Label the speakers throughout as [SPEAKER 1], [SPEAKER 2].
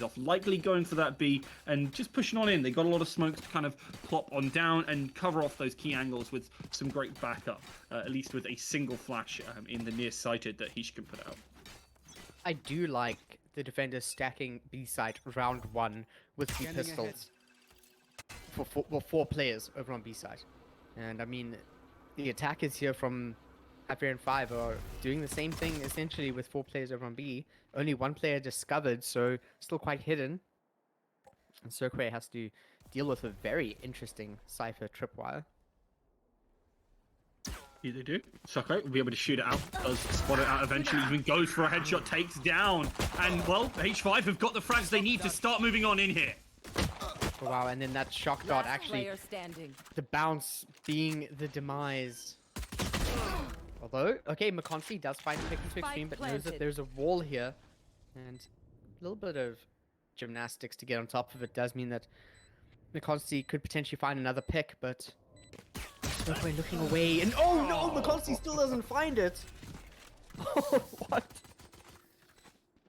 [SPEAKER 1] off, likely going for that B and just pushing on in. They got a lot of smokes to kind of plop on down and cover off those key angles with some great backup, at least with a single flash in the near-sighted that he can put out.
[SPEAKER 2] I do like the defenders stacking B site round 1 with the pistols for 4 players over on B site. And I mean, the attackers here from Hyferion5 are doing the same thing essentially with 4 players over on B. Only 1 player discovered, so still quite hidden. And Cirque has to deal with a very interesting Cypher tripwire.
[SPEAKER 1] Yeah, they do. Cirque will be able to shoot it out, does spot it out eventually, even goes for a headshot, takes down. And, well, H5 have got the frags they need to start moving on in here.
[SPEAKER 2] Oh, wow, and then that shock dart actually, the bounce being the demise. Although, okay, McConcy does find pick into extreme, but knows that there's a wall here. And a little bit of gymnastics to get on top of it does mean that McConcy could potentially find another pick, but Cirque looking away. And oh no, McConcy still doesn't find it. What?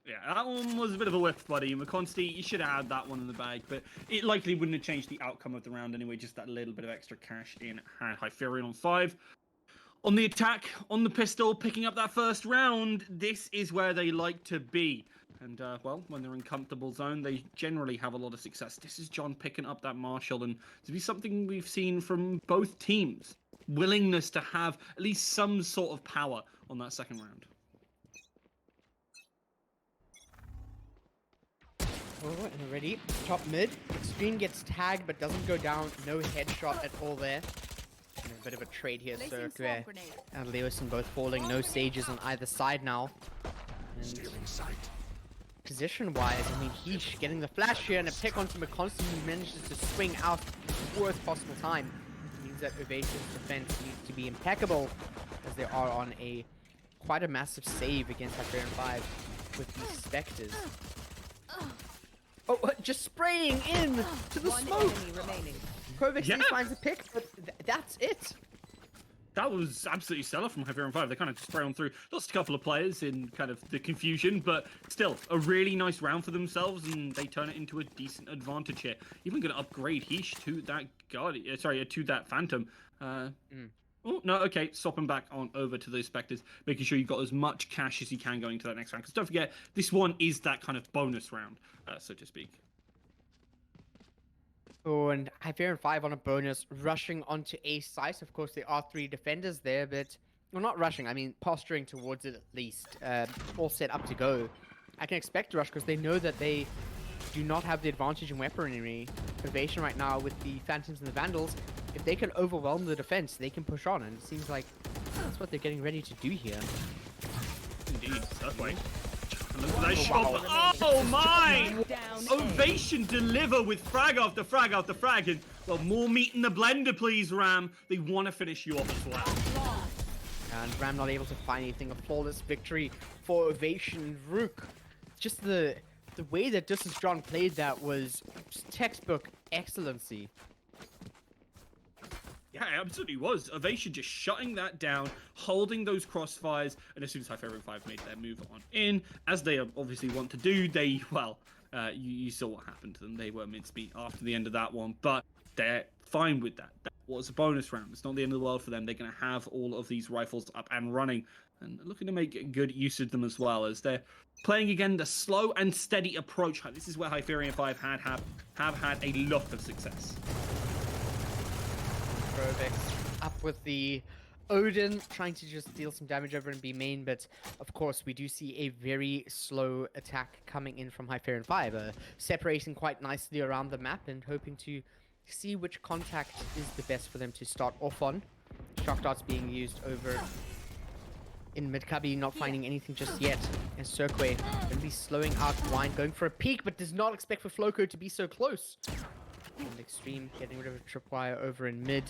[SPEAKER 1] Yeah, that one was a bit of a whiff, buddy. McConcy, you should have had that one in the bag, but it likely wouldn't have changed the outcome of the round anyway, just that little bit of extra cash in hand. Hyferion5 on the attack, on the pistol, picking up that first round. This is where they like to be. And, well, when they're in comfortable zone, they generally have a lot of success. This is John picking up that Marshall, and to be something we've seen from both teams. Willingness to have at least some sort of power on that second round.
[SPEAKER 2] Oh, and already top mid. Extreme gets tagged, but doesn't go down. No headshot at all there. And a bit of a trade here, Cirque and Lewison both falling. No sages on either side now. And position-wise, I mean, Heesh getting the flash here and a pick onto McConcy, who manages to swing out at the worst possible time. It means that Ovation's defense needs to be impeccable, as they are on a quite a massive save against Hyferion5 with these Spectres. Oh, just spraying in to the smoke! Kovac finds a pick, but that's it.
[SPEAKER 1] That was absolutely stellar from Hyferion5. They kind of spray on through. Lost a couple of players in kind of the confusion, but still a really nice round for themselves, and they turn it into a decent advantage here. Even going to upgrade Heesh to that to that Phantom. Oh, no, okay, swap him back on over to those Spectres, making sure you've got as much cash as you can going to that next round. Because don't forget, this one is that kind of bonus round, so to speak.
[SPEAKER 2] Oh, and Hyferion5 on a bonus, rushing onto A site. Of course, there are 3 defenders there, but... Well, not rushing, I mean, posturing towards it at least. All set up to go. I can expect to rush because they know that they do not have the advantage in weaponry. Ovation right now with the Phantoms and the Vandals, if they can overwhelm the defense, they can push on, and it seems like that's what they're getting ready to do here.
[SPEAKER 1] Indeed, that way. Oh my! Ovation deliver with frag after frag after frag, and well, more meat in the blender, please, Ram. They want to finish you off as well.
[SPEAKER 2] And Ram not able to find anything. A flawless victory for Ovation. Rook, just the way that Distance John played that was textbook excellency.
[SPEAKER 1] Yeah, it absolutely was. Ovation just shutting that down, holding those crossfires, and as soon as Hyferion5 made their move on in, as they obviously want to do, they, well, you saw what happened to them. They were mincemeat after the end of that one, but they're fine with that. That was a bonus round. It's not the end of the world for them. They're going to have all of these rifles up and running, and looking to make good use of them as well, as they're playing again the slow and steady approach. This is where Hyferion5 have had a lot of success.
[SPEAKER 2] Up with the Odin, trying to just deal some damage over in B main, but of course we do see a very slow attack coming in from Hyferion5, separating quite nicely around the map and hoping to see which contact is the best for them to start off on. Shock darts being used over in mid-cubby, not finding anything just yet, and Cirque going to be slowing out Wine, going for a peek, but does not expect for Floco to be so close. And Extreme getting rid of a tripwire over in mid,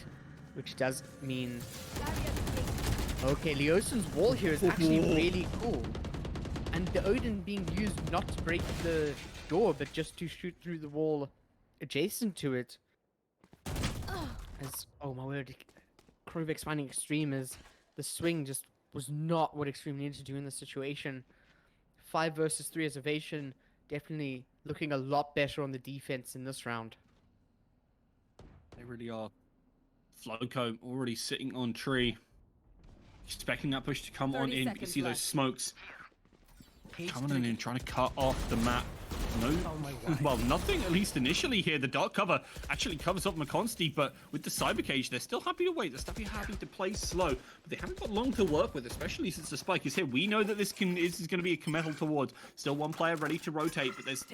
[SPEAKER 2] which does mean... Okay, Leosin's wall here is actually really cool. And the Odin being used not to break the door, but just to shoot through the wall adjacent to it. As, oh my word, Krovix finding Extreme as the swing just was not what Extreme needed to do in this situation. 5 versus 3 as Ovation definitely looking a lot better on the defense in this round.
[SPEAKER 1] They really are. Floco already sitting on tree. Expecting that push to come on in. You see those smokes coming in and trying to cut off the map. No, well, nothing, at least initially here. The dark cover actually covers up McConsty, but with the cyber cage, they're still happy to wait. They're still happy to play slow, but they haven't got long to work with, especially since the spike is here. We know that this is going to be a committal towards. Still one player ready to rotate, but there's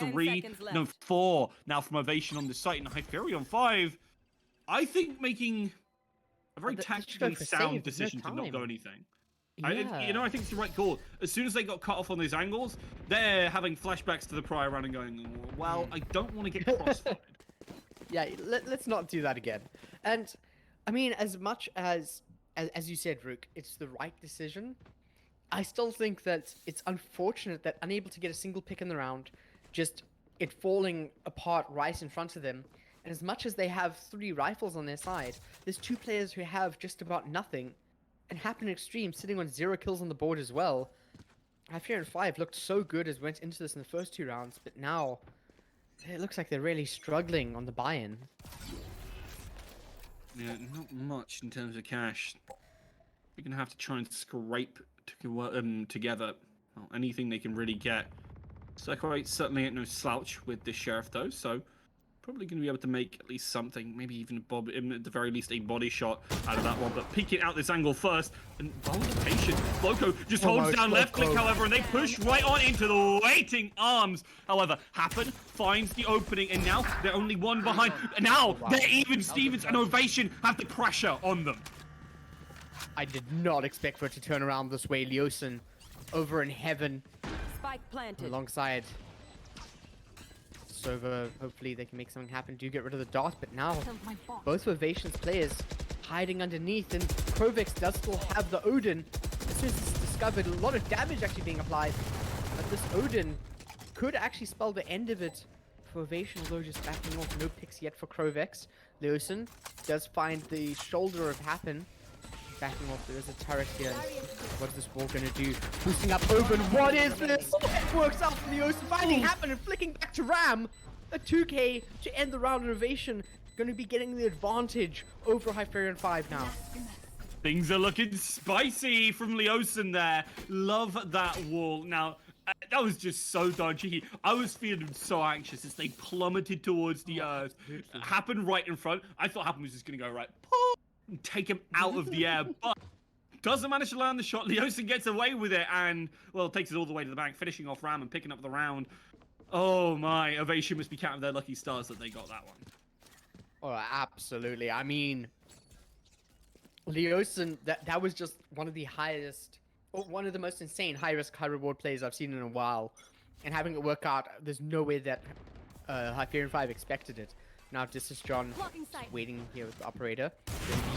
[SPEAKER 1] four now from Ovation on the site, and Hyferion5, I think, making a very tactically sound decision to not go anything.
[SPEAKER 2] Yeah.
[SPEAKER 1] I think it's the right call. As soon as they got cut off on those angles, they're having flashbacks to the prior round and going, well, I don't want to get crossfired.
[SPEAKER 2] Yeah, let's not do that again. And, I mean, as much as you said, Rook, it's the right decision, I still think that it's unfortunate that unable to get a single pick in the round, just it falling apart right in front of them. And as much as they have 3 rifles on their side, there's 2 players who have just about nothing. And Happen Extreme sitting on 0 kills on the board as well. Hyferion5 looked so good as went into this in the first 2 rounds, but now it looks like they're really struggling on the buy-in.
[SPEAKER 1] Yeah, not much in terms of cash. We're going to have to try and scrape together anything they can really get. Circle certainly ain't no slouch with this sheriff though, so probably going to be able to make at least something, maybe even at the very least a body shot out of that one. But peeking out this angle first, and patient. Floco just holds down left click, however, and they push right on into the waiting arms. However, Happen finds the opening, and now they're only one behind. And now they're even. Stevens and Ovation have the pressure on them.
[SPEAKER 2] I did not expect for it to turn around this way. Leosin over in heaven.
[SPEAKER 3] Spike planted.
[SPEAKER 2] Alongside Sova, hopefully they can make something happen. Do get rid of the dot, but now both Ovation's players hiding underneath, and Krovex does still have the Odin. As soon as it's discovered, a lot of damage actually being applied, but this Odin could actually spell the end of it for Ovation, although just backing off. No picks yet for Krovex. Leosin does find the shoulder of Happen. Backing off, there is a turret here. What is this wall gonna do? Boosting up Open. What is this? It works out for Leosin, finding Happen and flicking back to Ram. A 2k to end the round in Ovation. Gonna be getting the advantage over Hyferion5 now.
[SPEAKER 1] Things are looking spicy from Leosin there. Love that wall. Now, that was just so darn cheeky. I was feeling so anxious as they plummeted towards the earth. Happen right in front. I thought Happen was just gonna go right. And take him out of the air, but doesn't manage to land the shot. Leosin gets away with it and, well, takes it all the way to the bank, finishing off Ram and picking up the round. Oh my, Ovation must be counting their lucky stars that they got that one.
[SPEAKER 2] Oh, absolutely. I mean, Leosin, that was just one of the highest, or one of the most insane high-risk, high-reward plays I've seen in a while. And having it work out, there's no way that Hyferion5 expected it. Now this is John waiting here with the operator.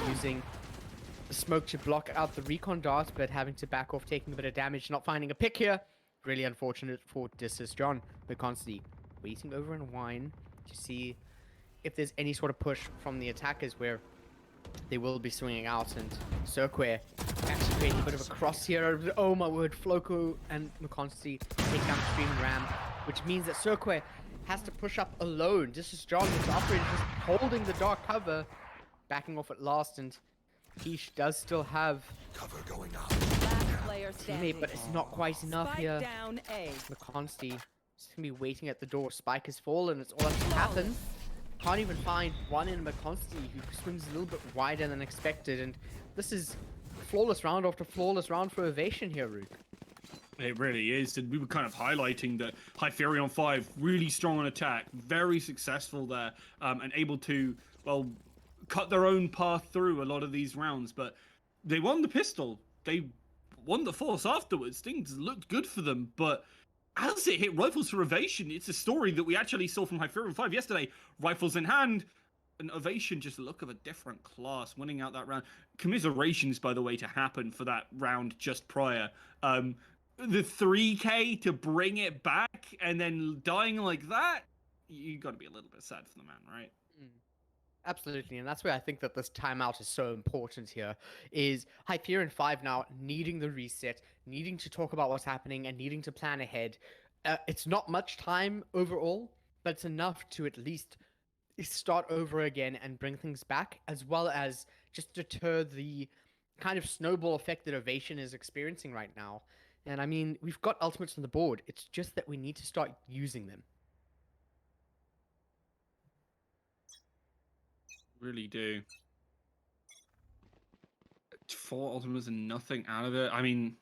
[SPEAKER 2] Using the smoke to block out the recon dart, but having to back off, taking a bit of damage, not finding a pick here. Really unfortunate for this is John. But constantly waiting over in Wine to see if there's any sort of push from the attackers where they will be swinging out. And Cirque actually creating a bit of a cross here. Oh my word, Floco and McConsty take down Stream and Ram, which means that Cirque has to push up alone. This is John, the operator, just holding the dark cover, backing off at last, and Keish does still have
[SPEAKER 4] cover going out.
[SPEAKER 2] Teammate, but it's not quite enough
[SPEAKER 3] Spike
[SPEAKER 2] here.
[SPEAKER 3] down A.
[SPEAKER 2] McConsty is gonna be waiting at the door. Spike has fallen. It's all that can happen. Can't even find one in McConsty, who swings a little bit wider than expected, and this is flawless round after flawless round for Ovation here, Rook.
[SPEAKER 1] It really is, and we were kind of highlighting that Hyferion5 really strong on attack, very successful there, and able to, well, cut their own path through a lot of these rounds. But they won the pistol, they won the force afterwards. Things looked good for them, but as it hit rifles for Ovation, it's a story that we actually saw from Hyferion5 yesterday. Rifles in hand, and Ovation just look of a different class, winning out that round. Commiserations, by the way, to Happen for that round just prior. The 3k to bring it back and then dying like that, you got to be a little bit sad for the man, right?
[SPEAKER 2] Absolutely, and that's where I think that this timeout is so important here, is Hyferion5 now needing the reset, needing to talk about what's happening and needing to plan ahead. It's not much time overall, but it's enough to at least start over again and bring things back, as well as just deter the kind of snowball effect that Ovation is experiencing right now. And I mean, we've got ultimates on the board. It's just that we need to start using them.
[SPEAKER 1] Really do. 4 ultimates and nothing out of it. I mean,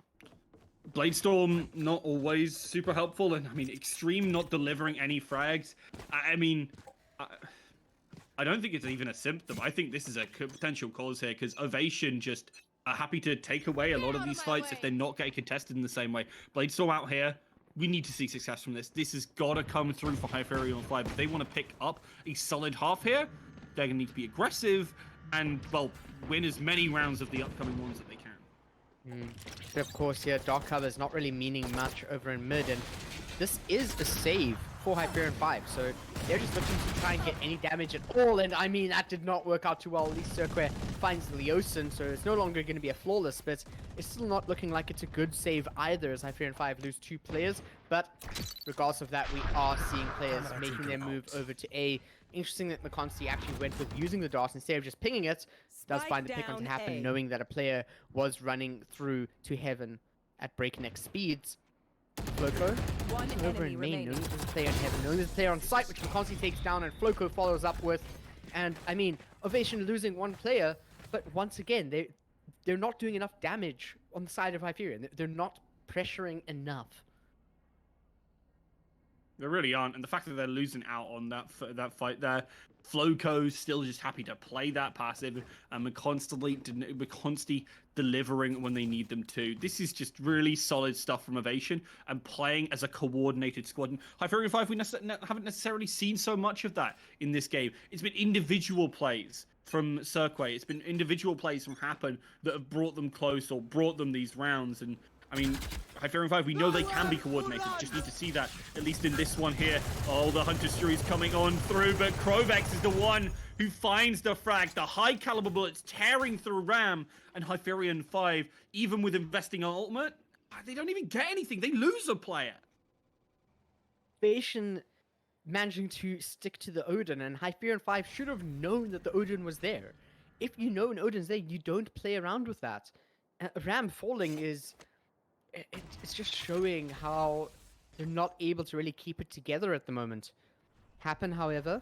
[SPEAKER 1] Bladestorm not always super helpful, and I mean, Extreme not delivering any frags. I mean, I don't think it's even a symptom. I think this is a potential cause here because Ovation just are happy to take away a lot of these fights if they're not getting contested in the same way. Bladestorm out here, we need to see success from this. This has got to come through for Hyferion5. If they want to pick up a solid half here, they're going to need to be aggressive and, well, win as many rounds of the upcoming ones that they can.
[SPEAKER 2] But of course, here, Dark Cover is not really meaning much over in mid, and this is a save for Hyferion5, so they're just looking to try and get any damage at all, and I mean, that did not work out too well. At least Cirque finds Leosin, so it's no longer going to be a flawless, but it's still not looking like it's a good save either, as Hyferion5 lose 2 players, but regardless of that, we are seeing players making their move over to A. Interesting that McConsty actually went with using the dart instead of just pinging it. Does find the pick on to happen, knowing that a player was running through to heaven at breakneck speeds. Floco over in main, knowing there's a player in heaven, knowing there's a player on site, which McConsty takes down, and Floco follows up with. And I mean, Ovation losing 1 player, but once again, they're not doing enough damage on the side of Hyperion. They're not pressuring enough.
[SPEAKER 1] They really aren't, and the fact that they're losing out on that fight there, Floco's still just happy to play that passive, and McConsty delivering when they need them to. This is just really solid stuff from Ovation, and playing as a coordinated squad. And Hyferion5, we haven't necessarily seen so much of that in this game. It's been individual plays from Cirque, it's been individual plays from Happen that have brought them close or brought them these rounds, and I mean, Hyferion5, we know they can be coordinated. Just need to see that, at least in this one here. Oh, the Hunter's Fury is coming on through, but Krovex is the one who finds the frag. The high caliber bullets tearing through Ram, and Hyferion5, even with investing on ultimate, they don't even get anything. They lose a player.
[SPEAKER 2] Ovation managing to stick to the Odin, and Hyferion5 should have known that the Odin was there. If you know an Odin's there, you don't play around with that. Ram falling is... It's just showing how they're not able to really keep it together at the moment. Happen, however,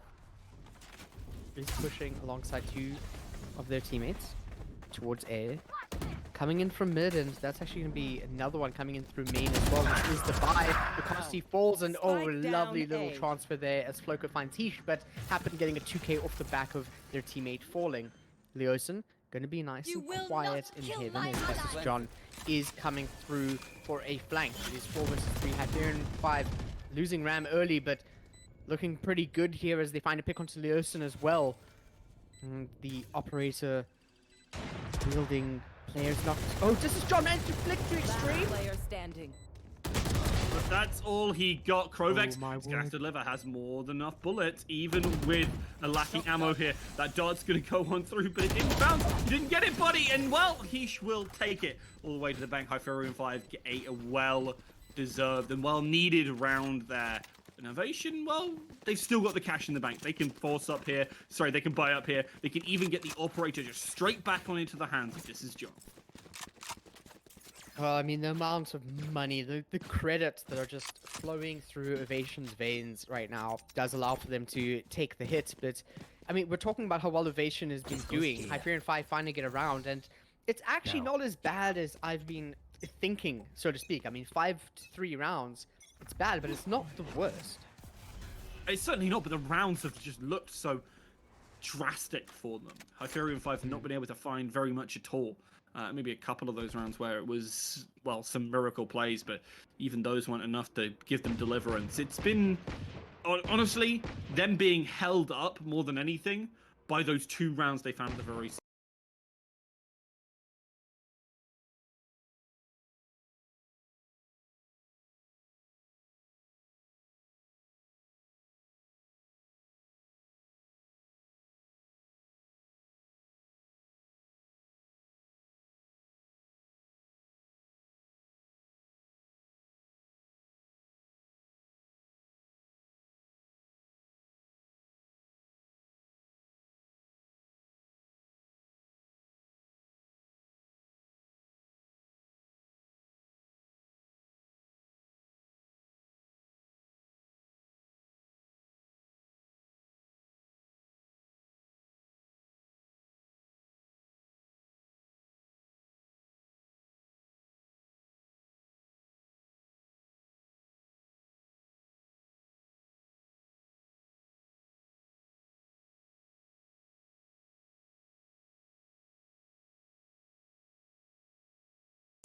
[SPEAKER 2] is pushing alongside 2 of their teammates towards A. Coming in from mid, and that's actually going to be another one coming in through main as well. This is the buy. McConsty falls, and oh, lovely little transfer there as Floco finds Heesh, but Happen getting a 2k off the back of their teammate falling. Leosin going to be nice and quiet in heaven as Festus John is coming through for a flank. It is 4 versus 3. Hyferion5 losing Ram early, but looking pretty good here as they find a pick onto Leosin as well. And the operator wielding players not... Oh, this is John managed to flick to Extreme.
[SPEAKER 3] Player standing.
[SPEAKER 1] But that's all he got. Krovex is going to have to deliver, has more than enough bullets, even with a lacking ammo here. That dart's going to go on through, but it didn't bounce. You didn't get it, buddy. And, well, Heesh will take it all the way to the bank. Hyferion5 get a well-deserved and well-needed round there. Innovation, well, they've still got the cash in the bank. They can force up here. Sorry, they can buy up here. They can even get the operator just straight back on into the hands of This Is John.
[SPEAKER 2] Well, I mean, the amount of money, the credits that are just flowing through Ovation's veins right now does allow for them to take the hit. But, I mean, we're talking about how well Ovation has been doing. Hyferion5 finally get around, and it's actually not as bad as I've been thinking, so to speak. I mean, 5 to 3 rounds, it's bad, but it's not the worst.
[SPEAKER 1] It's certainly not, but the rounds have just looked so drastic for them. Hyferion5 have not been able to find very much at all. Maybe a couple of those rounds where it was, well, some miracle plays, but even those weren't enough to give them deliverance. It's been, honestly, them being held up more than anything by those 2 rounds they found at the very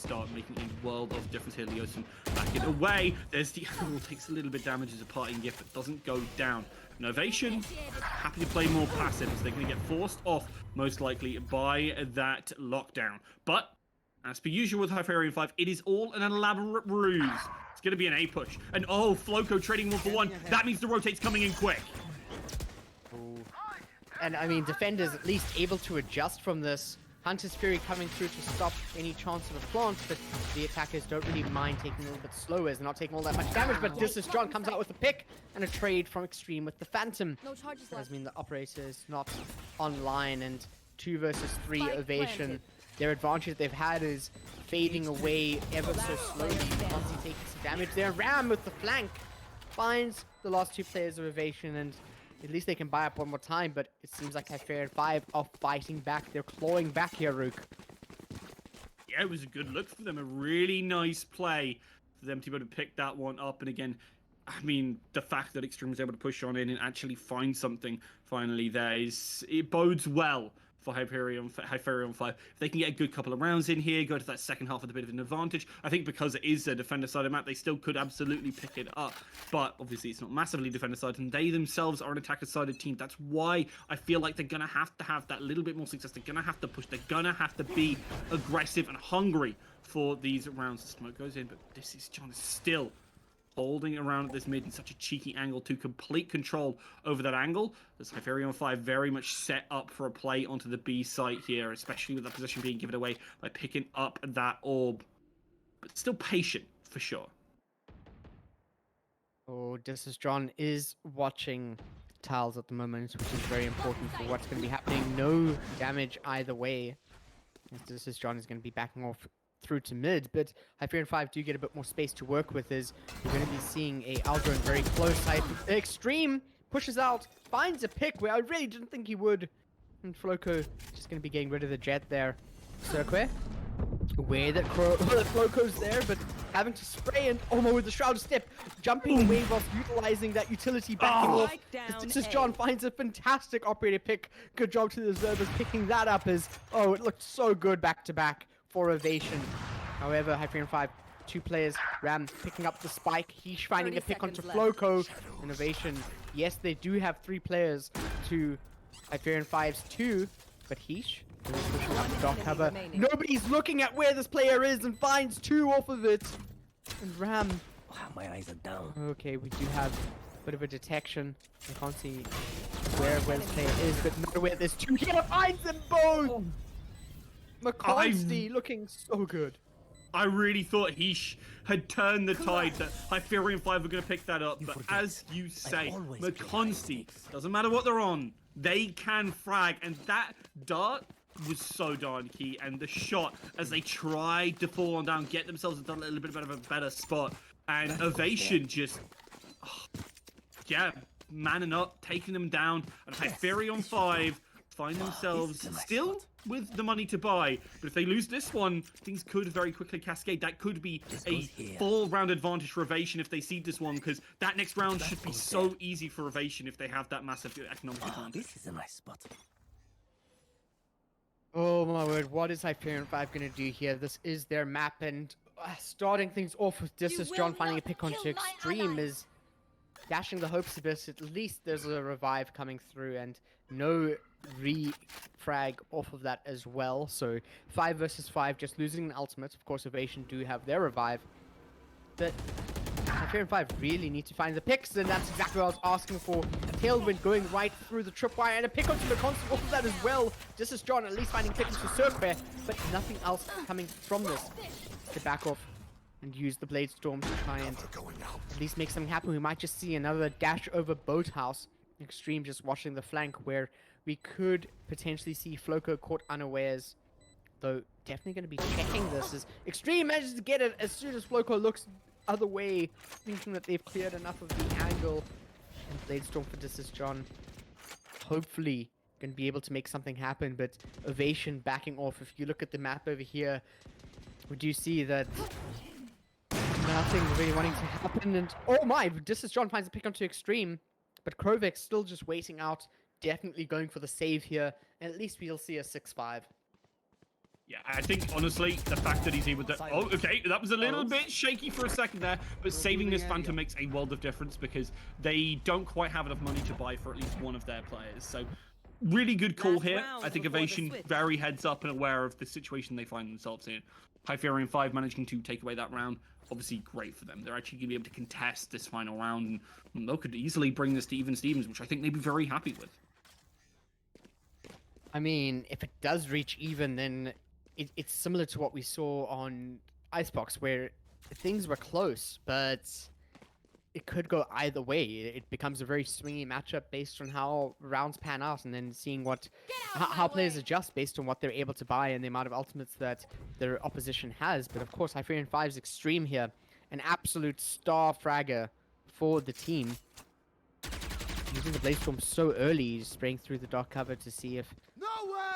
[SPEAKER 1] start making a world of difference here. Leosin back it away. There's the angle, takes a little bit of damage as a parting gift, but doesn't go down. And Ovation, happy to play more passive, as they're going to get forced off, most likely, by that lockdown. But, as per usual with Hyferion5, it is all an elaborate ruse. It's going to be an A push. And oh, Floco trading 1-for-1. That means the rotate's coming in quick.
[SPEAKER 2] And I mean, defenders at least able to adjust from this. Hunter's Fury coming through to stop any chance of a plant, but the attackers don't really mind taking a little bit slower as they're not taking all that much damage. But this is John comes out with a pick and a trade from Extreme with the Phantom.
[SPEAKER 3] No charges left.
[SPEAKER 2] I mean, the operator is not online, and 2 versus 3 Ovation. Their advantage they've had is fading away ever so slowly. Constantly taking some damage there. Ram with the flank finds the last 2 players of Ovation, and at least they can buy up one more time, but it seems like Hyferion5 are fighting back. They're clawing back here, Rook.
[SPEAKER 1] Yeah, it was a good look for them. A really nice play for them to be able to pick that one up. And again, I mean, the fact that Extreme was able to push on in and actually find something finally there it bodes well for Hyferion5. If they can get a good couple of rounds in here, go to that second half with a bit of an advantage. I think because it is a defender-sided map, they still could absolutely pick it up. But obviously it's not massively defender-sided, and they themselves are an attacker-sided team. That's why I feel like they're going to have that little bit more success. They're going to have to push. They're going to have to be aggressive and hungry for these rounds. The smoke goes in, but this is John is still holding around at this mid in such a cheeky angle to complete control over that angle. As Hyferion5 very much set up for a play onto the B site here, especially with that position being given away by picking up that orb. But still patient, for sure.
[SPEAKER 2] Oh, this is John is watching tiles at the moment, which is very important for what's going to be happening. No damage either way. This is John is going to be backing off through to mid, but Hyferion5 do get a bit more space to work with as we're going to be seeing a Aldrin very close side. Extreme pushes out, finds a pick where I really didn't think he would. And Floco just going to be getting rid of the jet there. Cirque, aware that Floco's there, but having to spray and with the Shroud of Step, jumping away whilst utilizing that utility backing off. This is John finds a fantastic operator pick. Good job to the observers picking that up as, it looked so good back to back for Ovation. However, Hyferion5, 2 players, Ram picking up the spike, Heesh finding a pick onto Floco, and Ovation, yes, they do have 3 players to Hyferion5's 2, but Heesh is pushing up the dock cover. Nobody's looking at where this player is and finds 2 off of it. And Ram.
[SPEAKER 4] Wow, my eyes are down.
[SPEAKER 2] Okay, we do have a bit of a detection. I can't see where this player is, but not where there's 2 here. Finds them both! McConsty looking so good.
[SPEAKER 1] I really thought Heesh had turned the tide, that Hyferion5 were going to pick that up. But as you say, McConsty, doesn't matter what they're on, they can frag. And that dart was so darn key. And the shot, as they tried to fall on down, get themselves into a little bit of a better spot. And Ovation just, manning up, taking them down. And Hyferion5 find themselves still with the money to buy, but if they lose this one, things could very quickly cascade. That could be a full round advantage for Ovation if they seed this one, because that next round should be so easy for Ovation if they have that massive economic advantage.
[SPEAKER 4] This is a nice spot.
[SPEAKER 2] Oh my word, what is Hyferion5 going to do here? This is their map, and starting things off with this is John finding a pick onto Extreme is dashing the hopes a bit. At least there's a revive coming through, and no re-frag off of that as well. So 5 versus 5, just losing an ultimate. Of course, Ovation do have their revive, but Hyferion5 really need to find the picks, and that's exactly what I was asking for. Tailwind going right through the tripwire, and a pick onto the console off of that as well. This is John at least finding pickings for Cirque, but nothing else coming from this. To back off and use the Blade Storm to try and at least make something happen. We might just see another dash over Boathouse. Extreme just watching the flank, where we could potentially see Floco caught unawares. Though definitely going to be checking this as Extreme manages to get it as soon as Floco looks other way, thinking that they've cleared enough of the angle. And Blade Storm for this is John. Hopefully going to be able to make something happen, but Ovation backing off. If you look at the map over here, we do see that nothing really wanting to happen, and oh my, this is John finds a pick onto Extreme, but Krovek still just waiting out, definitely going for the save here, and at least we'll see a 6-5.
[SPEAKER 1] Yeah, I think, honestly, the fact that he's able to... Oh, okay, that was a little bit shaky for a second there, but saving this Phantom makes a world of difference because they don't quite have enough money to buy for at least one of their players. So, really good call here. I think Ovation very heads up and aware of the situation they find themselves in. Hyferion5 managing to take away that round, obviously great for them. They're actually going to be able to contest this final round, and they could easily bring this to even Stevens, which I think they'd be very happy with.
[SPEAKER 2] I mean, if it does reach even, then it's similar to what we saw on Icebox, where things were close, but it could go either way. It becomes a very swingy matchup based on how rounds pan out, and then seeing how players adjust based on what they're able to buy and the amount of ultimates that their opposition has. But of course, Hyferion5's Extreme here, an absolute star fragger for the team. Using the Blaze Storm so early, spraying through the dark cover to see if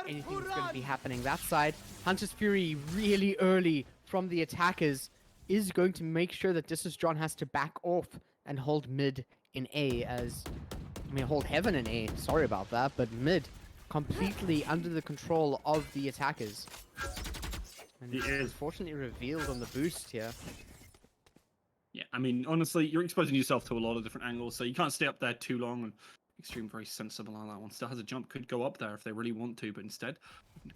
[SPEAKER 2] anything's going to be happening that side. Hunter's Fury really early from the attackers is going to make sure that John has to back off and hold mid in A hold heaven in A, sorry about that, but mid completely under the control of the attackers. And
[SPEAKER 1] He is.
[SPEAKER 2] Fortunately revealed on the boost here.
[SPEAKER 1] Yeah, I mean, honestly, you're exposing yourself to a lot of different angles, so you can't stay up there too long. And Extreme very sensible on that one. Still has a jump, could go up there if they really want to, but instead,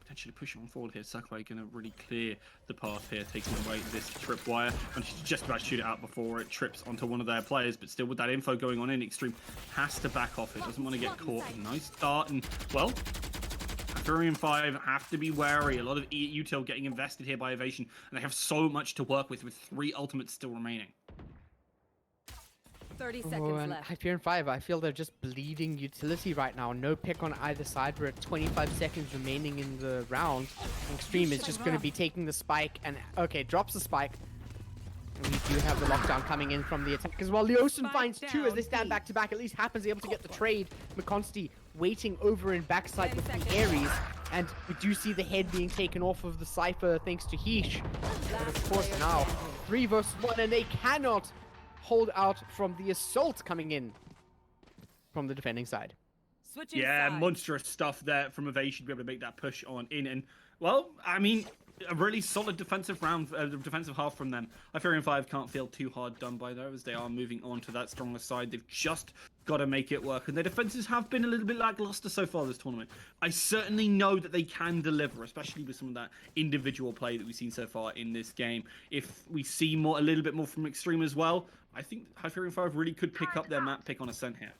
[SPEAKER 1] potentially push on forward here. Sakurai going to really clear the path here, taking away this tripwire, and she's just about to shoot it out before it trips onto one of their players. But still, with that info going on in, Extreme has to back off it. Doesn't want to get caught. Nice start, and well, Hyferion5 have to be wary. A lot of util getting invested here by Ovation, and they have so much to work with 3 ultimates still remaining.
[SPEAKER 3] 30 seconds
[SPEAKER 2] and
[SPEAKER 3] left.
[SPEAKER 2] Hyferion5, I feel they're just bleeding utility right now. No pick on either side. We're at 25 seconds remaining in the round. Extreme is just going to be taking the spike and, okay, drops the spike. And we do have the lockdown coming in from the attack as well. Leosin finds 2 as they stand back to back. At least Happens able to get the trade. McConsty waiting over in backside with the Ares. And we do see the head being taken off of the Cypher thanks to Heesh. But of course now, 3 versus 1, and they cannot hold out from the assault coming in from the defending side.
[SPEAKER 3] Switching
[SPEAKER 1] Yeah,
[SPEAKER 3] sides.
[SPEAKER 1] monstrous stuff there from Ovation to be able to make that push on in. And, well, I mean, a really solid defensive round, defensive half from them. Hyferion5 can't feel too hard done by those. They are moving on to that stronger side. They've just got to make it work. And their defenses have been a little bit lackluster so far this tournament. I certainly know that they can deliver, especially with some of that individual play that we've seen so far in this game. If we see a little bit more from Extreme as well, I think Hyferion5 really could pick up their map pick on Ascent here.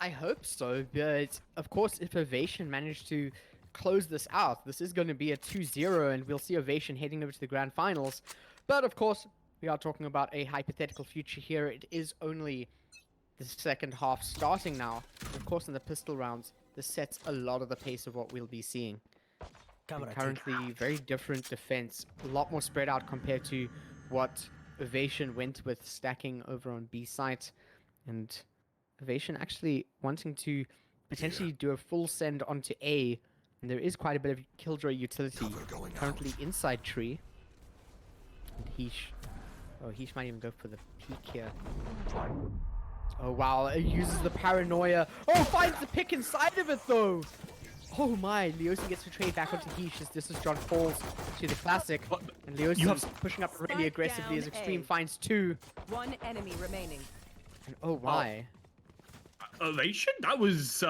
[SPEAKER 2] I hope so, but of course if Ovation managed to close this out, this is going to be a 2-0 and we'll see Ovation heading over to the grand finals. But of course, we are talking about a hypothetical future here. It is only the second half starting now. Of course, in the pistol rounds, this sets a lot of the pace of what we'll be seeing. And currently, very different defense, a lot more spread out compared to what Ovation went with stacking over on B site. And Ovation actually wanting to potentially do a full send onto A. And there is quite a bit of Killjoy utility currently inside tree. And Heesh. Oh, Heesh might even go for the peek here. Oh wow, it uses the paranoia. Oh, finds the pick inside of it though! Oh my, Leosin gets to trade back onto Heesh as this is John falls to the classic. And Leosin's pushing up really aggressively as Extreme finds 2.
[SPEAKER 3] 1 enemy remaining.
[SPEAKER 2] And oh my.
[SPEAKER 1] Ovation? That was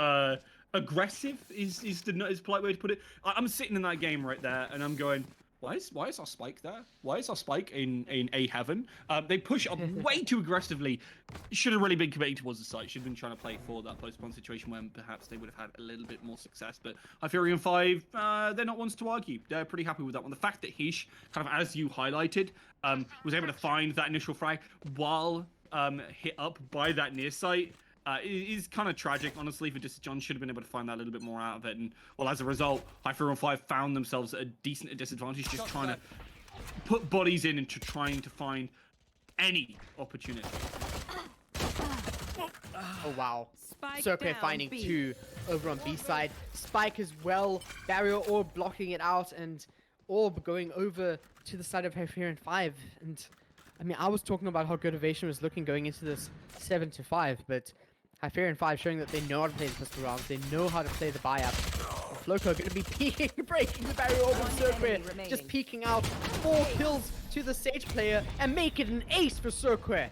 [SPEAKER 1] aggressive is the polite way to put it. I'm sitting in that game right there and I'm going, why is our spike there? Why is our spike in A heaven? They push up way too aggressively. Should have really been committing towards the site. Should have been trying to play for that post-spawn situation when perhaps they would have had a little bit more success. But Hyferion5, they're not ones to argue. They're pretty happy with that one. The fact that Heesh, kind of as you highlighted, was able to find that initial frag while hit up by that near site, is kind of tragic, honestly, for just John should have been able to find that a little bit more out of it. And, well, as a result, Hyferion5 found themselves at a decent disadvantage, just trying to put bodies in and trying to find any opportunity.
[SPEAKER 2] Oh wow.
[SPEAKER 3] Spike
[SPEAKER 2] Circle
[SPEAKER 3] down,
[SPEAKER 2] finding
[SPEAKER 3] B.
[SPEAKER 2] 2 over on B side. Spike as well. Barrier Orb blocking it out and Orb going over to the side of Hyferion5. And I mean, I was talking about how good Ovation was looking going into this 7-5, but Hyferion5 showing that they know how to play the pistol rounds, they know how to play the buy-up. Floco going to be peeking, breaking the barrier orb of
[SPEAKER 3] enemy
[SPEAKER 2] Cirque,
[SPEAKER 3] remaining.
[SPEAKER 2] just peeking out. 4 kills to the Sage player and make it an ace for Cirque.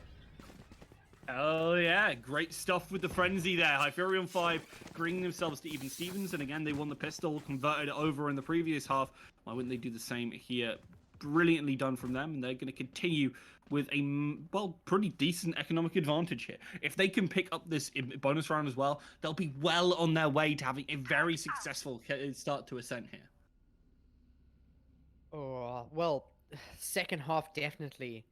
[SPEAKER 1] Oh yeah, great stuff with the frenzy there. Hyferion5 bringing themselves to even Stevens, and again they won the pistol, converted it over in the previous half. Why wouldn't they do the same here? Brilliantly done from them, and they're going to continue with a pretty decent economic advantage here. If they can pick up this bonus round as well, they'll be well on their way to having a very successful start to Ascent here.
[SPEAKER 2] Oh, well, second half definitely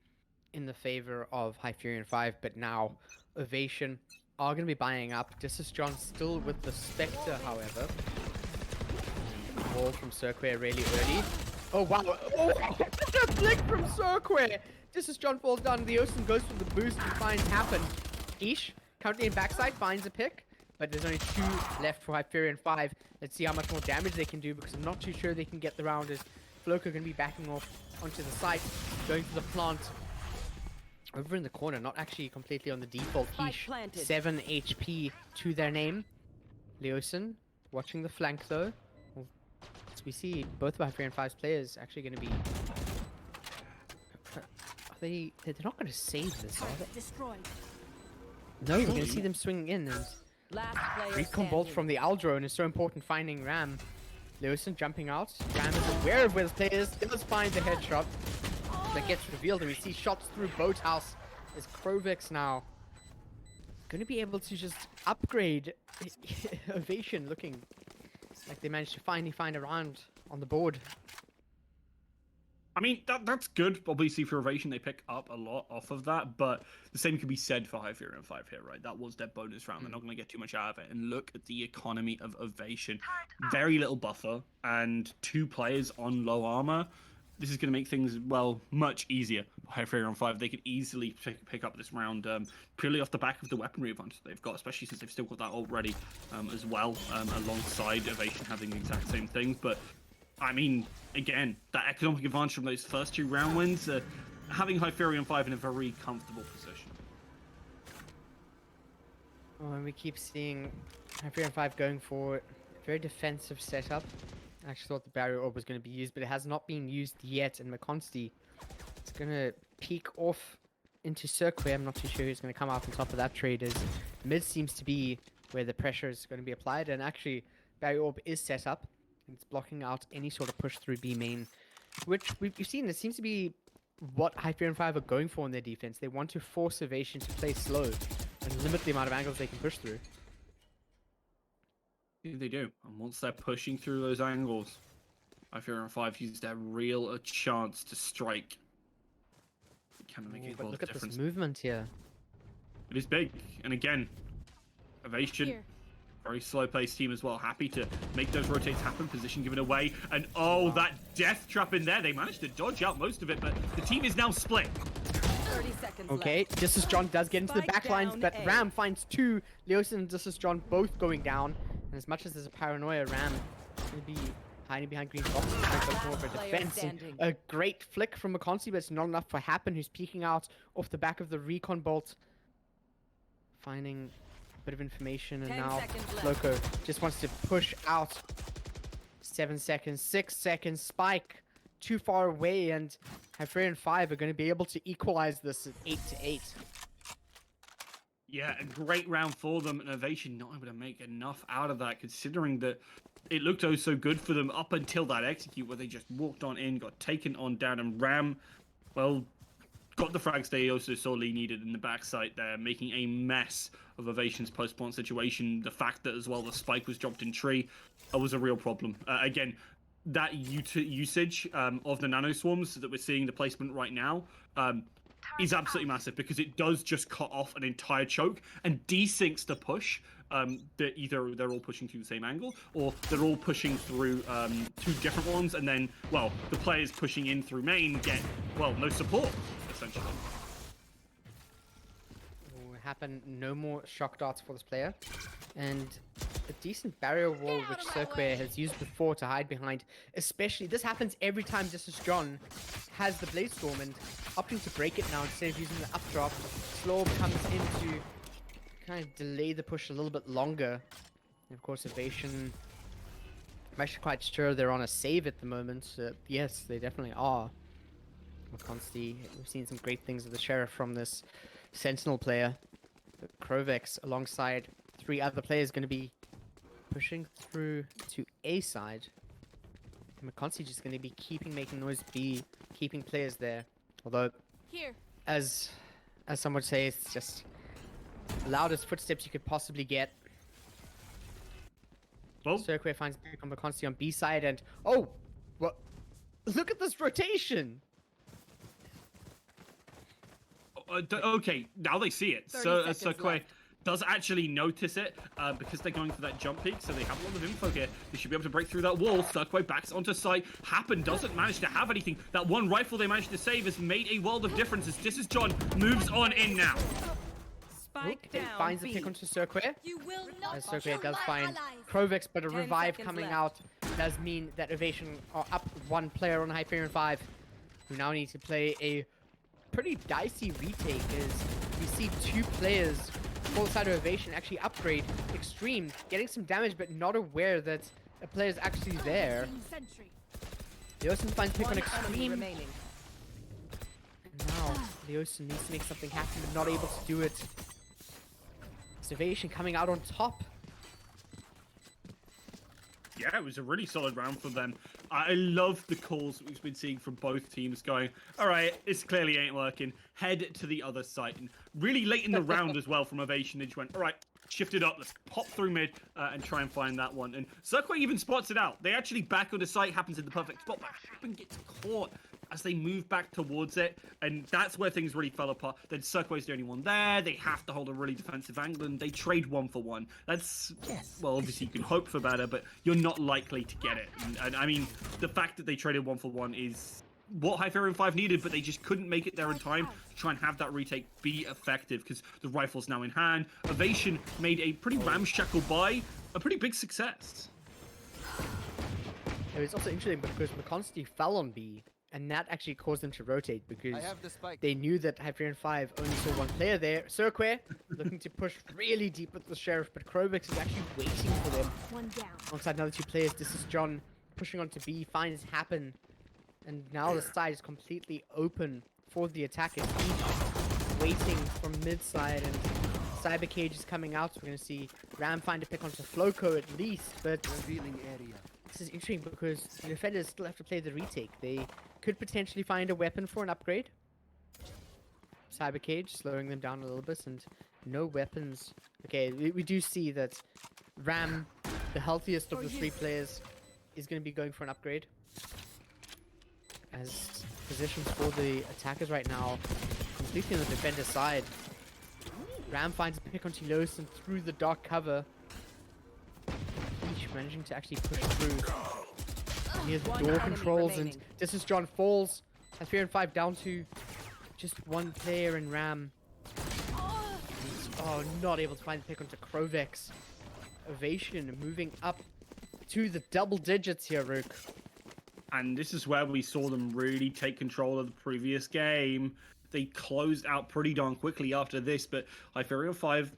[SPEAKER 2] in the favor of Hyferion5, but now Ovation are going to be buying up. This is John still with the Spectre, however. Wall from Cirque really early. Oh, wow. Oh, what a flick from Cirque! This is John falls down. The Ocean goes for the boost and finds Happen. Ish, currently in backside, finds a pick. But there's only 2 left for Hyferion5. Let's see how much more damage they can do, because I'm not too sure they can get the round as Floco going to be backing off onto the site, going for the plant. Over in the corner, not actually completely on the default.
[SPEAKER 3] Spike
[SPEAKER 2] Ish,
[SPEAKER 3] planted.
[SPEAKER 2] 7 HP to their name. Leosin watching the flank though. Well, as we see, both of Hyferion5's players actually going to be... They're not going to save this, are they?
[SPEAKER 3] Destroyed.
[SPEAKER 2] No, we're going to see them swinging in, and
[SPEAKER 3] Last player
[SPEAKER 2] recon bolt
[SPEAKER 3] standing.
[SPEAKER 2] from the Aldrone is so important finding Ram. Leosin jumping out. Ram is aware of where the player is, does find the headshot that gets revealed, and we see shots through Boathouse as Krovix now going to be able to just upgrade Ovation, looking like they managed to finally find a round on the board.
[SPEAKER 1] I mean, that's good. Obviously, for Ovation, they pick up a lot off of that, but the same could be said for Hyferion5 here, right? That was their bonus round. They're not going to get too much out of it. And look at the economy of Ovation. Very little buffer and 2 players on low armor. This is going to make things, well, much easier for Hyferion5. They could easily pick up this round purely off the back of the weaponry advantage they've got, especially since they've still got that ult ready as well, alongside Ovation having the exact same things. But I mean, again, that economic advantage from those first 2 round wins, having Hyferion5 in a very comfortable position.
[SPEAKER 2] Oh, and we keep seeing Hyferion5 going for a very defensive setup. I actually thought the barrier orb was going to be used, but it has not been used yet. And McConsty is going to peek off into Cirque. I'm not too sure who's going to come out on top of that trade, as mid seems to be where the pressure is going to be applied. And actually, barrier orb is set up. It's blocking out any sort of push through B main, which we've seen. It seems to be what Hyferion5 are going for in their defense. They want to force Ovation to play slow and limit the amount of angles they can push through.
[SPEAKER 1] Yeah, they do. And once they're pushing through those angles, Hyferion5 use their real chance to strike. It can make a
[SPEAKER 2] But
[SPEAKER 1] world
[SPEAKER 2] look
[SPEAKER 1] of
[SPEAKER 2] at
[SPEAKER 1] difference.
[SPEAKER 2] this movement here.
[SPEAKER 1] It is big. And again, Ovation,
[SPEAKER 3] Here.
[SPEAKER 1] very slow-paced team as well. Happy to make those rotates happen, position given away. And oh, that death trap in there. They managed to dodge out most of it, but the team is now split.
[SPEAKER 3] 30 seconds
[SPEAKER 2] Okay,
[SPEAKER 3] left.
[SPEAKER 2] This is John does get into the
[SPEAKER 3] Spike
[SPEAKER 2] back lines,
[SPEAKER 3] down
[SPEAKER 2] but
[SPEAKER 3] A.
[SPEAKER 2] Ram finds 2. Leosin and This is John both going down. And as much as there's a paranoia, Ram going to be hiding behind green boxes. Like more of a
[SPEAKER 3] Player
[SPEAKER 2] defense. And
[SPEAKER 3] standing.
[SPEAKER 2] a great flick from McConsty, but it's not enough for Happen, who's peeking out off the back of the recon bolt. Finding a bit of information, and
[SPEAKER 3] 10
[SPEAKER 2] now
[SPEAKER 3] seconds left.
[SPEAKER 2] Loco just wants to push out. 7 seconds, 6 seconds, Spike too far away, and Hyferion5 are going to be able to equalize this at 8-8.
[SPEAKER 1] Yeah, a great round for them, and Ovation not able to make enough out of that, considering that it looked oh so good for them up until that execute, where they just walked on in, got taken on down, and Ram, well, got the frags they also sorely needed in the backside there, making a mess of Ovation's post-spawn situation. The fact that as well the spike was dropped in tree was a real problem. Again, that usage of the nano swarms that we're seeing, the placement right now, is absolutely massive, because it does just cut off an entire choke and desyncs the push. That either they're all pushing through the same angle, or they're all pushing through 2 different ones, and then, well, the players pushing in through main get, well, no support, essentially.
[SPEAKER 2] Will happen, no more shock darts for this player, and a decent barrier wall which Cirque has used before to hide behind. Especially, this happens every time This is John has the Blade Storm, and opting to break it now instead of using the updraft. Slorb comes in to kind of delay the push a little bit longer. And of course, Ovation I'm actually quite sure they're on a save at the moment. Yes, they definitely are. McConsty, we've seen some great things with the Sheriff from this Sentinel player. Krovex, alongside 3 other players, going to be pushing through to A side. McConsty just going to be making noise B, keeping players there. Although,
[SPEAKER 3] Here.
[SPEAKER 2] as some would say, it's just the loudest footsteps you could possibly get.
[SPEAKER 1] Well,
[SPEAKER 2] Cirque finds pick on McConsty on B side, and oh, what? Look at this rotation.
[SPEAKER 1] okay, now they see it.
[SPEAKER 3] 30
[SPEAKER 1] So
[SPEAKER 3] seconds
[SPEAKER 1] Cirque
[SPEAKER 3] left.
[SPEAKER 1] does actually notice it because they're going for that jump peak, so they have a lot of info here. They should be able to break through that wall. Cirque backs onto site. Happen doesn't manage to have anything. That one rifle they managed to save has made a world of difference as This Is John moves on in now.
[SPEAKER 3] Spike
[SPEAKER 2] It
[SPEAKER 3] down.
[SPEAKER 2] finds the
[SPEAKER 3] B.
[SPEAKER 2] pick onto Cirque.
[SPEAKER 3] You will not
[SPEAKER 2] As Cirque
[SPEAKER 3] kill
[SPEAKER 2] does
[SPEAKER 3] my
[SPEAKER 2] find
[SPEAKER 3] allies.
[SPEAKER 2] Krovex, but a
[SPEAKER 3] 10
[SPEAKER 2] revive
[SPEAKER 3] seconds
[SPEAKER 2] coming
[SPEAKER 3] left.
[SPEAKER 2] out does mean that Ovation are up 1 player on Hyferion5, who now need to play a pretty dicey retake as we see 2 players full side of Ovation actually upgrade Extreme, getting some damage but not aware that a player is actually there. Leosin finds pick on
[SPEAKER 3] One enemy
[SPEAKER 2] Extreme.
[SPEAKER 3] remaining.
[SPEAKER 2] And now Leosin needs to make something happen, not able to do it. It's Ovation coming out on top.
[SPEAKER 1] Yeah, it was a really solid round for them. I love the calls that we've been seeing from both teams going, all right, this clearly ain't working. Head to the other site. And really late in the round as well from Ovation, they just went, all right, shift it up. Let's pop through mid and try and find that one. And Cirque even spots it out. They actually back on the site, happens in the perfect spot, but Happen gets caught as they move back towards it. And that's where things really fell apart. Then Cirque's the only one there. They have to hold a really defensive angle, and they trade 1 for 1. That's, well, obviously you can hope for better, but you're not likely to get it. And I mean, the fact that they traded 1 for 1 is what Hyferion5 needed, but they just couldn't make it there in time to try and have that retake be effective because the rifle's now in hand. Ovation made a pretty ramshackle buy, a pretty big success.
[SPEAKER 2] It was also interesting because McConsty fell on B, and that actually caused them to rotate because
[SPEAKER 5] I have the spike.
[SPEAKER 2] they knew that Hyferion5 only saw 1 player there. Cirque looking to push really deep with the Sheriff, but Krovex is actually waiting for them.
[SPEAKER 3] One down.
[SPEAKER 2] Alongside another 2 players, This Is John pushing onto B, finds Happen, and now the side is completely open for the attack. It's each waiting from mid side, and Cyber Cage is coming out. So we're going to see Ram find a pick onto Floco at least, but
[SPEAKER 5] Revealing area.
[SPEAKER 2] this is interesting because the defenders still have to play the retake. They could potentially find a weapon for an upgrade. Cyber Cage slowing them down a little bit, and no weapons. Okay, we do see that Ram, the healthiest of the 3 players, is going to be going for an upgrade. As positions for the attackers right now completely on the defender's side. Ram finds a pick onto Losin through the dark cover. Each managing to actually push through near the
[SPEAKER 3] One
[SPEAKER 2] door
[SPEAKER 3] enemy
[SPEAKER 2] controls,
[SPEAKER 3] remaining.
[SPEAKER 2] and This Is John falls. Hyferion5 down to just 1 player in Ram. Oh, not able to find the pick onto Krovex. Ovation moving up to the double digits here, Rook.
[SPEAKER 1] And this is where we saw them really take control of the previous game. They closed out pretty darn quickly after this, but Hyferion5,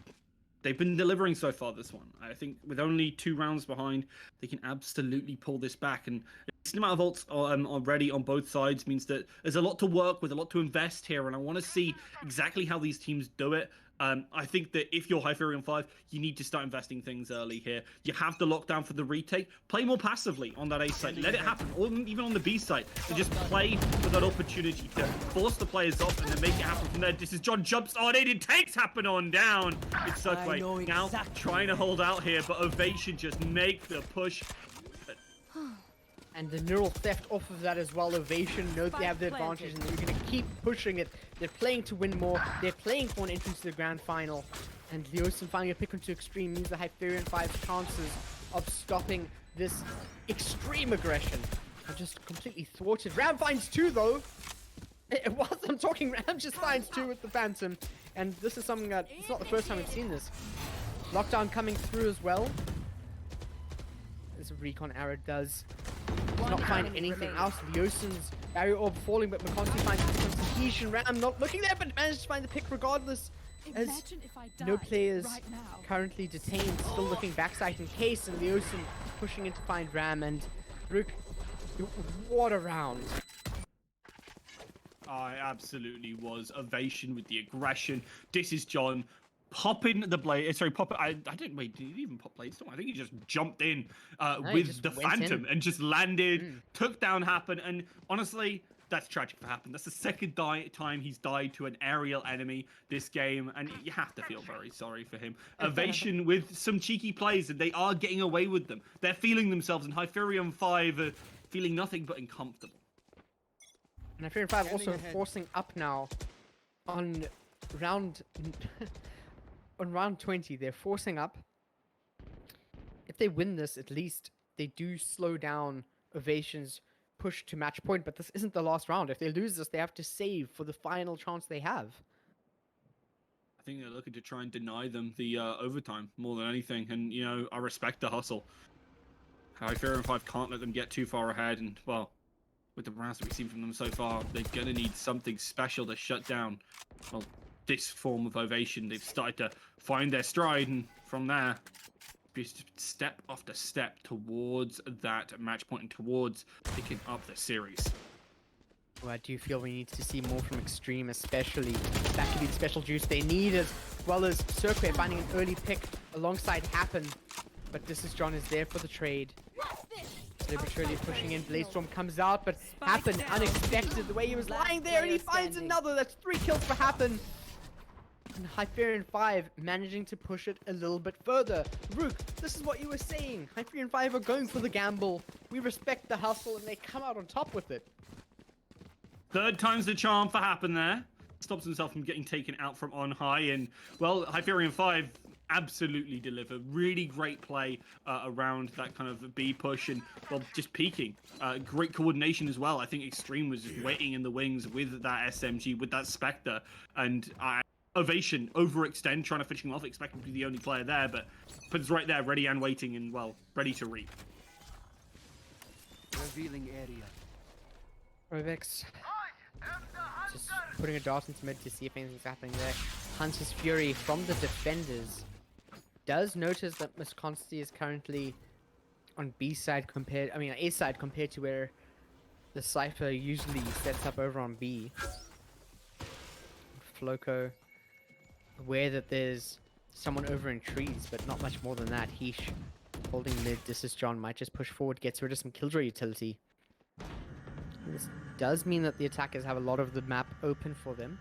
[SPEAKER 1] they've been delivering so far this one. I think with only 2 rounds behind, they can absolutely pull this back. And a decent amount of ults already on both sides means that there's a lot to work with, a lot to invest here, and I want to see exactly how these teams do it. I think that if you're Hyferion5, you need to start investing things early here. You have the lockdown for the retake. Play more passively on that A site. Let it happen, or even on the B site. And just play for that opportunity to force the players off and then make it happen from there. This is John jumps on it. It takes Happen on down. It's Cirque
[SPEAKER 4] know
[SPEAKER 1] now
[SPEAKER 4] exactly.
[SPEAKER 1] trying to hold out here, but Ovation just make the push.
[SPEAKER 2] And the neural theft off of that as well. Ovation know they have the advantage, and they're going to keep pushing it. They're playing to win more. They're playing for an entrance to the grand final. And Leosin finding a pick onto Extreme means the Hyferion5's chances of stopping this extreme aggression are just completely thwarted. Ram finds 2 though. Whilst I'm talking, Ram just finds 2 with the Phantom. And this is something that, it's not the first time we've seen this. Lockdown coming through as well. This recon arrow does not find anything else. Leosin's barrier orb falling, but McConaughey finds some cohesion. Ram not looking there, but managed to find the pick regardless. As no players currently detained, still looking backside in case, and Leosin pushing in to find Ram, and Rook, what a round.
[SPEAKER 1] I absolutely was. Ovation with the aggression. This is John popping the blade. Sorry, pop. I didn't wait. Did he even pop Bladestorm? I think he just jumped in
[SPEAKER 2] he
[SPEAKER 1] with
[SPEAKER 2] just
[SPEAKER 1] the
[SPEAKER 2] went
[SPEAKER 1] Phantom
[SPEAKER 2] in.
[SPEAKER 1] and just landed, took down Happen. And honestly, that's tragic for Happen. That's the second time he's died to an aerial enemy this game, and you have to feel very sorry for him. Ovation with some cheeky plays, and they are getting away with them. They're feeling themselves, and Hyferion5 are feeling nothing but uncomfortable.
[SPEAKER 2] And Hyferion5 also forcing up now on round on round 20. They're forcing up. If they win this, at least they do slow down Ovation's push to match point, but this isn't the last round. If they lose this, they have to save for the final chance they have.
[SPEAKER 1] I think they're looking to try and deny them the overtime more than anything, and you know, I respect the hustle. Hyferion5 can't let them get too far ahead, and well, with the rounds that we've seen from them so far, they're gonna need something special to shut down, well, this form of Ovation. They've started to find their stride, and from there, just step after step towards that match point and towards picking up the series.
[SPEAKER 2] Well, I do feel we need to see more from Extreme, especially that could be the special juice they need, as well as Cirque finding an early pick alongside Happen. But this is John is there for the trade. Slowly but surely pushing in. Bladestorm comes out, but Happen unexpected the way he was lying there, and he finds another. That's 3 kills for Happen. And Hyferion5 managing to push it a little bit further. Rook, this is what you were saying. Hyferion5 are going for the gamble. We respect the hustle, and they come out on top with it.
[SPEAKER 1] Third time's the charm for Happen there. Stops himself from getting taken out from on high, and well, Hyferion5 absolutely deliver. Really great play around that kind of B push, and well, just peaking. Great coordination as well. I think Extreme was just waiting in the wings with that SMG, with that Spectre, and Ovation overextend, trying to finish him off, expecting to be the only player there, but puts right there, ready and waiting, and well, ready to reap.
[SPEAKER 4] Revealing area.
[SPEAKER 2] Rovex just putting a dart into mid to see if anything's happening there. Hunter's Fury from the defenders does notice that Miss Consti is currently on B side compared, I mean A side compared to where the Cypher usually sets up over on B. Floco aware that there's someone over in trees, but not much more than that. Heesh holding mid. This is John, might just push forward, gets rid of some killjoy utility. This does mean that the attackers have a lot of the map open for them.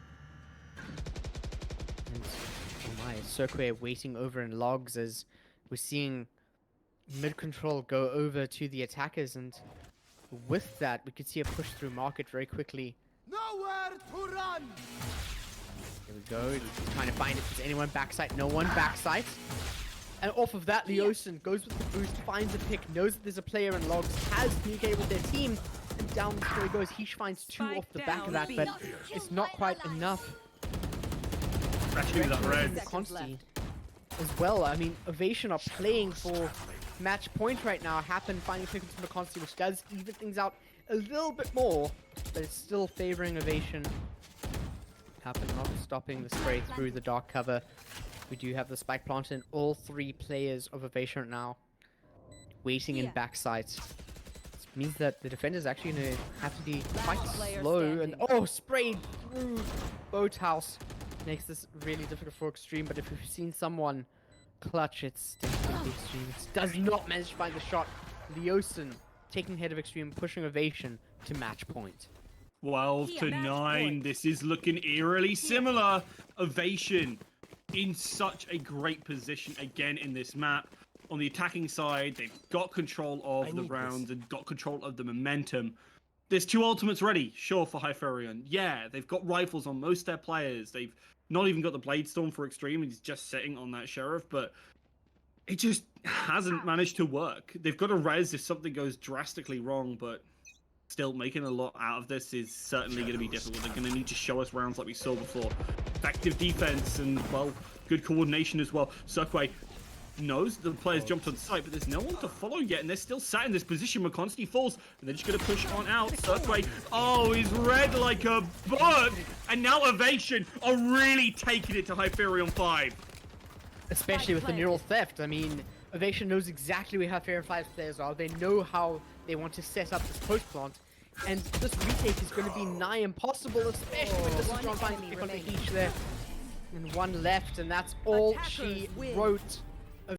[SPEAKER 2] And oh my, Cirque waiting over in logs as we're seeing mid control go over to the attackers, and with that we could see a push through market very quickly.
[SPEAKER 4] Nowhere to run.
[SPEAKER 2] Here we go, trying to find if there's anyone backside. No one backside. And off of that, Leosin goes with the boost, finds a pick, knows that there's a player in logs, has communicated with their team, and down the story goes. He finds 2 off the back of that, but it's not quite enough.
[SPEAKER 1] Actually, that red.
[SPEAKER 2] Consti as well. I mean, Ovation are playing for match point right now. Happen finding pick into the Consti, which does even things out a little bit more, but it's still favoring Ovation. Happen not stopping the spray through the dark cover. We do have the spike planted, and all 3 players of Ovation now waiting in backsides. This means that the defenders actually going to have to be quite slow. And oh, sprayed through Boathouse makes this really difficult for Extreme. But if we've seen someone clutch, it's definitely Extreme. It does not manage to find the shot. Leosin taking head of Extreme, pushing Ovation to match point.
[SPEAKER 1] 12-9. This is looking eerily similar. Ovation in such a great position again in this map. On the attacking side, they've got control of the rounds and got control of the momentum. There's 2 ultimates ready, sure, for Hyferion. Yeah, they've got rifles on most of their players. They've not even got the Bladestorm for Extreme, and he's just sitting on that Sheriff, but it just hasn't managed to work. They've got a res if something goes drastically wrong, but still making a lot out of this is certainly going to be difficult. They're going to need to show us rounds like we saw before. Effective defense and, well, good coordination as well. Cirque knows the players jumped on site, but there's no one to follow yet, and they're still sat in this position. McConsty falls, and they're just going to push on out. Cirque, oh, he's red like a bug, and now Ovation are really taking it to Hyferion5.
[SPEAKER 2] Especially with the neural theft. I mean, Ovation knows exactly where Hyferion5's players are. They know how they want to set up this post plant. And this retake is going to be nigh impossible, especially with this is trying to pick on each there. And one left, and that's all she wrote.